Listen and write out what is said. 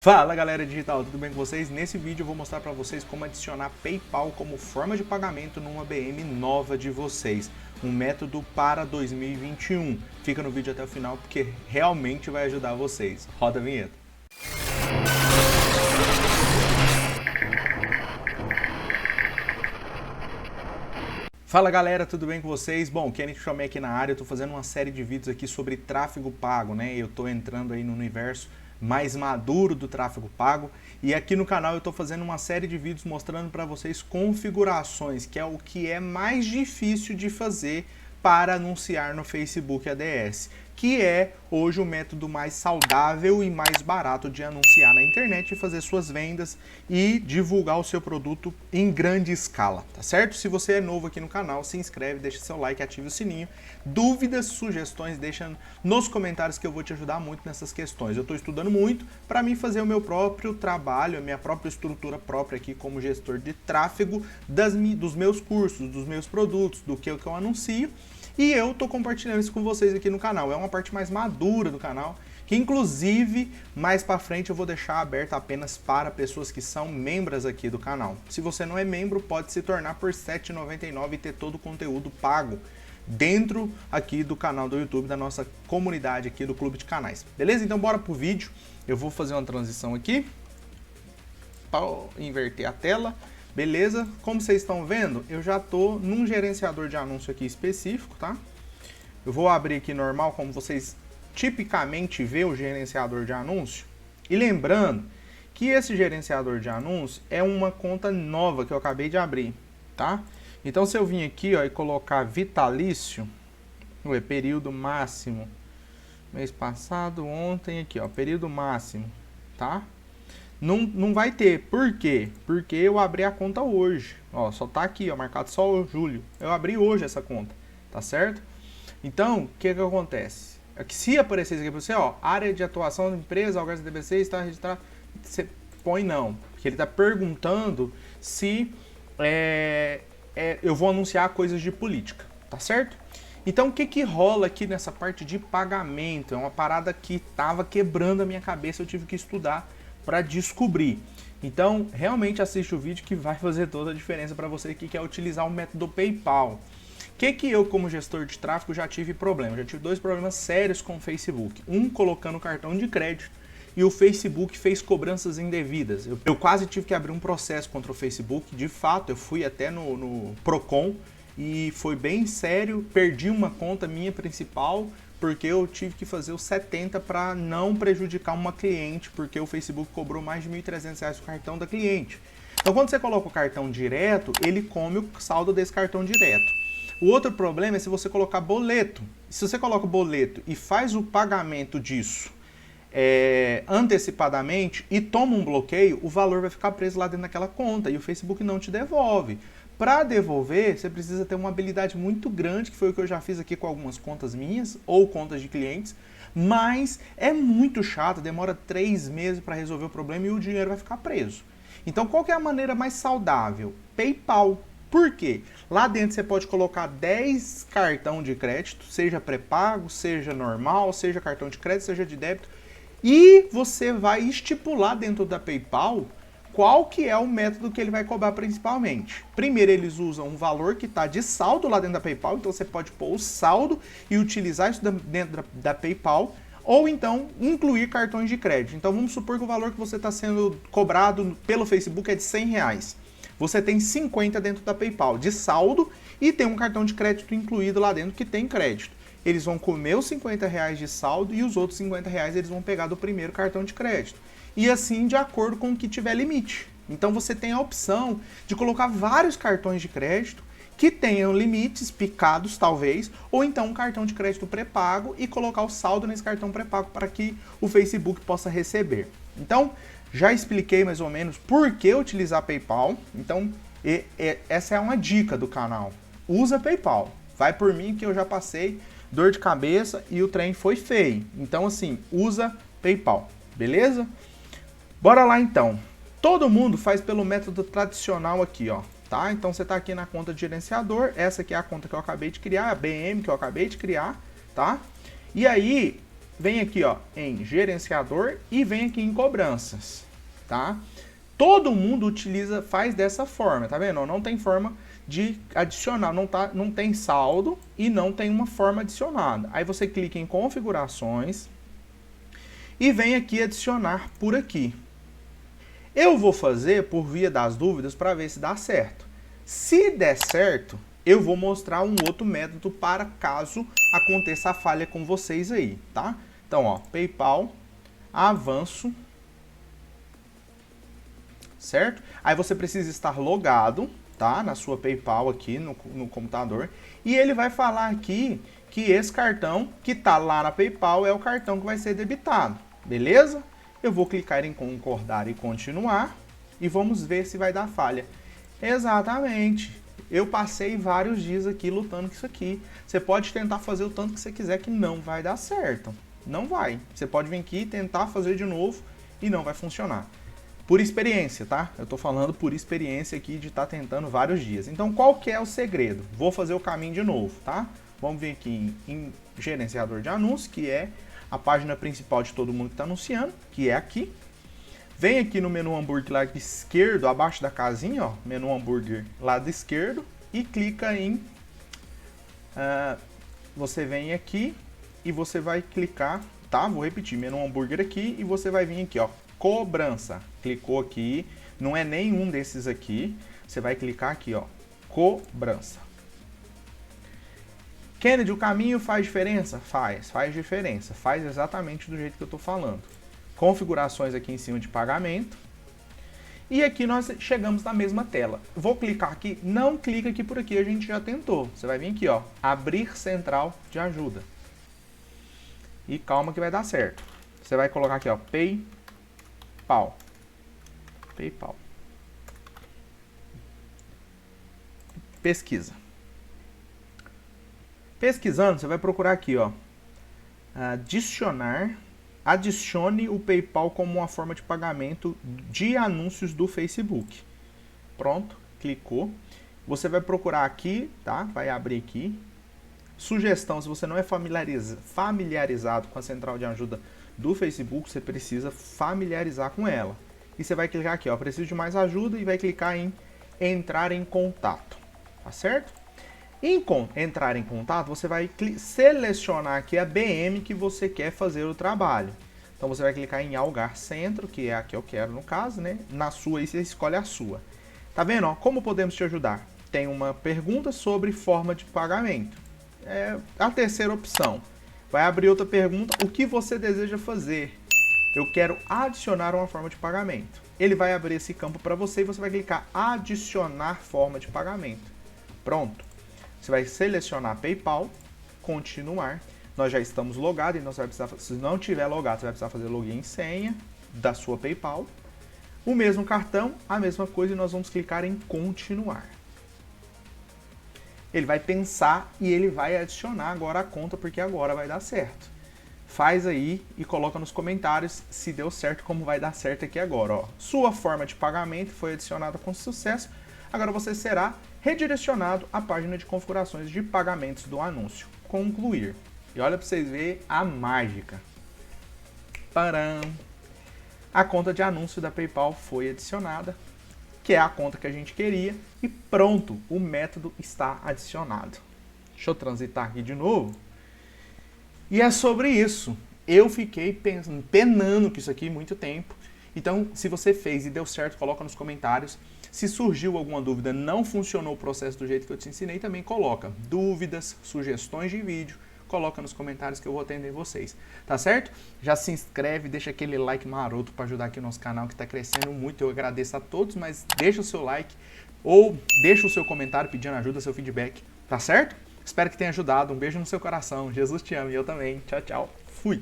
Fala galera digital, tudo bem com vocês? Nesse vídeo eu vou mostrar para vocês como adicionar PayPal como forma de pagamento numa BM nova de vocês. Um método para 2021. Fica no vídeo até o final porque realmente vai ajudar vocês. Roda a vinheta. Fala galera, tudo bem com vocês? Bom, Kenny Chamei aqui na área, eu tô fazendo uma série de vídeos aqui sobre tráfego pago, né? Eu tô entrando aí no universo mais maduro do tráfego pago e aqui no canal eu tô fazendo uma série de vídeos mostrando para vocês configurações, que é o que é mais difícil de fazer para anunciar no Facebook ADS, que é hoje o método mais saudável e mais barato de anunciar na internet e fazer suas vendas e divulgar o seu produto em grande escala, tá certo? Se você é novo aqui no canal, se inscreve, deixa seu like, ative o sininho. Dúvidas, sugestões, deixa nos comentários que eu vou te ajudar muito nessas questões. Eu estou estudando muito para mim fazer o meu próprio trabalho, a minha própria estrutura própria aqui como gestor de tráfego dos meus cursos, dos meus produtos, do que eu anuncio. E eu tô compartilhando isso com vocês aqui no canal. É uma parte mais madura do canal, que inclusive mais para frente eu vou deixar aberta apenas para pessoas que são membros aqui do canal. Se você não é membro, pode se tornar por R$ 7,99 e ter todo o conteúdo pago dentro aqui do canal do YouTube, da nossa comunidade aqui do Clube de Canais. Beleza? Então bora pro vídeo. Eu vou fazer uma transição aqui para inverter a tela. Beleza? Como vocês estão vendo, eu já estou num gerenciador de anúncio aqui específico, tá? Eu vou abrir aqui normal, como vocês tipicamente vê o gerenciador de anúncio. E lembrando que esse gerenciador de anúncio é uma conta nova que eu acabei de abrir, tá? Então se eu vim aqui, ó, e colocar vitalício, período máximo, mês passado, ontem aqui, ó, período máximo, tá? Não vai ter. Por quê? Porque eu abri a conta hoje. Ó, só tá aqui, ó, marcado só o julho. Eu abri hoje essa conta, tá certo? Então, o que acontece? É que se aparecer isso aqui pra você, ó, área de atuação da empresa, Algarve DBC está registrado, você põe não. Porque ele tá perguntando se eu vou anunciar coisas de política, tá certo? Então, o que rola aqui nessa parte de pagamento? É uma parada que tava quebrando a minha cabeça, eu tive que estudar para descobrir. Então, realmente assiste o vídeo que vai fazer toda a diferença para você que quer utilizar o método PayPal. Que eu, como gestor de tráfego, já tive problema. Já tive dois problemas sérios com o Facebook. Um, colocando cartão de crédito, e o Facebook fez cobranças indevidas. Eu quase tive que abrir um processo contra o Facebook. De fato, eu fui até no Procon e foi bem sério. Perdi uma conta minha principal, porque eu tive que fazer os 70 para não prejudicar uma cliente, porque o Facebook cobrou mais de R$ 1.300 o cartão da cliente. Então, quando você coloca o cartão direto, ele come o saldo desse cartão direto. O outro problema é se você colocar boleto. Se você coloca o boleto e faz o pagamento disso antecipadamente e toma um bloqueio, o valor vai ficar preso lá dentro daquela conta e o Facebook não te devolve. Para devolver, você precisa ter uma habilidade muito grande, que foi o que eu já fiz aqui com algumas contas minhas ou contas de clientes, mas é muito chato, demora 3 meses para resolver o problema e o dinheiro vai ficar preso. Então, qual que é a maneira mais saudável? PayPal. Por quê? Lá dentro você pode colocar 10 cartão de crédito, seja pré-pago, seja normal, seja cartão de crédito, seja de débito, e você vai estipular dentro da PayPal qual que é o método que ele vai cobrar principalmente. Primeiro, eles usam um valor que está de saldo lá dentro da PayPal, então você pode pôr o saldo e utilizar isso dentro da PayPal, ou então incluir cartões de crédito. Então vamos supor que o valor que você está sendo cobrado pelo Facebook é de R$100. Você tem 50 dentro da PayPal de saldo e tem um cartão de crédito incluído lá dentro que tem crédito. Eles vão comer os R$50 de saldo e os outros R$50 eles vão pegar do primeiro cartão de crédito. E assim de acordo com o que tiver limite. Então você tem a opção de colocar vários cartões de crédito que tenham limites picados talvez, ou então um cartão de crédito pré-pago e colocar o saldo nesse cartão pré-pago para que o Facebook possa receber. Então, já expliquei mais ou menos por que utilizar PayPal. Então, essa é uma dica do canal. Usa PayPal. Vai por mim que eu já passei dor de cabeça e o trem foi feio. Então, assim, usa PayPal. Beleza? Bora lá então. Todo mundo faz pelo método tradicional aqui, ó, tá? Então você tá aqui na conta de gerenciador, essa aqui é a conta que eu acabei de criar, a BM que eu acabei de criar, tá? E aí, vem aqui, ó, em gerenciador e vem aqui em cobranças, tá? Todo mundo faz dessa forma, tá vendo? Não tem forma de adicionar, não tem saldo e não tem uma forma adicionada. Aí você clica em configurações e vem aqui adicionar por aqui. Eu vou fazer por via das dúvidas para ver se dá certo. Se der certo, eu vou mostrar um outro método para caso aconteça a falha com vocês aí, tá? Então, ó, PayPal, avanço, certo? Aí você precisa estar logado, tá? Na sua PayPal aqui no computador. E ele vai falar aqui que esse cartão que tá lá na PayPal é o cartão que vai ser debitado, beleza? Eu vou clicar em concordar e continuar e vamos ver se vai dar falha. Exatamente. Eu passei vários dias aqui lutando com isso aqui. Você pode tentar fazer o tanto que você quiser que não vai dar certo. Não vai. Você pode vir aqui e tentar fazer de novo e não vai funcionar. Por experiência, tá? Eu tô falando por experiência aqui de estar tentando vários dias. Então, qual que é o segredo? Vou fazer o caminho de novo, tá? Vamos vir aqui em gerenciador de anúncios, que é a página principal de todo mundo que está anunciando, que é aqui. Vem aqui no menu hambúrguer lado esquerdo, abaixo da casinha, ó, menu hambúrguer lado esquerdo, e clica em... você vem aqui e você vai clicar, tá? Vou repetir, menu hambúrguer aqui e você vai vir aqui, ó, cobrança. Clicou aqui, não é nenhum desses aqui, você vai clicar aqui, ó, cobrança. Kennedy, o caminho faz diferença? Faz diferença, faz exatamente do jeito que eu tô falando. Configurações aqui em cima de pagamento. E aqui nós chegamos na mesma tela. Vou clicar aqui, não clica aqui por aqui, a gente já tentou. Você vai vir aqui, ó, abrir central de ajuda. E calma que vai dar certo. Você vai colocar aqui, ó, PayPal. PayPal. Pesquisa. Pesquisando, você vai procurar aqui, ó, adicione o PayPal como uma forma de pagamento de anúncios do Facebook. Pronto, clicou. Você vai procurar aqui, tá? Vai abrir aqui. Sugestão, se você não é familiarizado com a central de ajuda do Facebook, você precisa familiarizar com ela. E você vai clicar aqui, ó, preciso de mais ajuda e vai clicar em entrar em contato, tá certo? Entrar em contato, você vai selecionar aqui a BM que você quer fazer o trabalho. Então você vai clicar em Algar Centro, que é a que eu quero no caso, né? Na sua aí você escolhe a sua. Tá vendo? Ó, como podemos te ajudar? Tem uma pergunta sobre forma de pagamento. É a terceira opção. Vai abrir outra pergunta, o que você deseja fazer? Eu quero adicionar uma forma de pagamento. Ele vai abrir esse campo para você e você vai clicar adicionar forma de pagamento. Pronto. Você vai selecionar PayPal, continuar. Nós já estamos logados e nós vai precisar, se não tiver logado, você vai precisar fazer login e senha da sua PayPal. O mesmo cartão, a mesma coisa, e nós vamos clicar em continuar. Ele vai pensar e ele vai adicionar agora a conta, porque agora vai dar certo. Faz aí e coloca nos comentários se deu certo, como vai dar certo aqui agora. Ó. Sua forma de pagamento foi adicionada com sucesso. Agora você será redirecionado à página de configurações de pagamentos do anúncio. Concluir. E olha para vocês verem a mágica. Param! A conta de anúncio da PayPal foi adicionada, que é a conta que a gente queria, e pronto, o método está adicionado. Deixa eu transitar aqui de novo. E é sobre isso. Eu fiquei penando com isso aqui muito tempo. Então, se você fez e deu certo, coloca nos comentários. Se surgiu alguma dúvida, não funcionou o processo do jeito que eu te ensinei, também coloca dúvidas, sugestões de vídeo, coloca nos comentários que eu vou atender vocês, tá certo? Já se inscreve, deixa aquele like maroto para ajudar aqui o nosso canal que está crescendo muito, eu agradeço a todos, mas deixa o seu like ou deixa o seu comentário pedindo ajuda, seu feedback, tá certo? Espero que tenha ajudado, um beijo no seu coração, Jesus te ama e eu também, tchau, tchau, fui!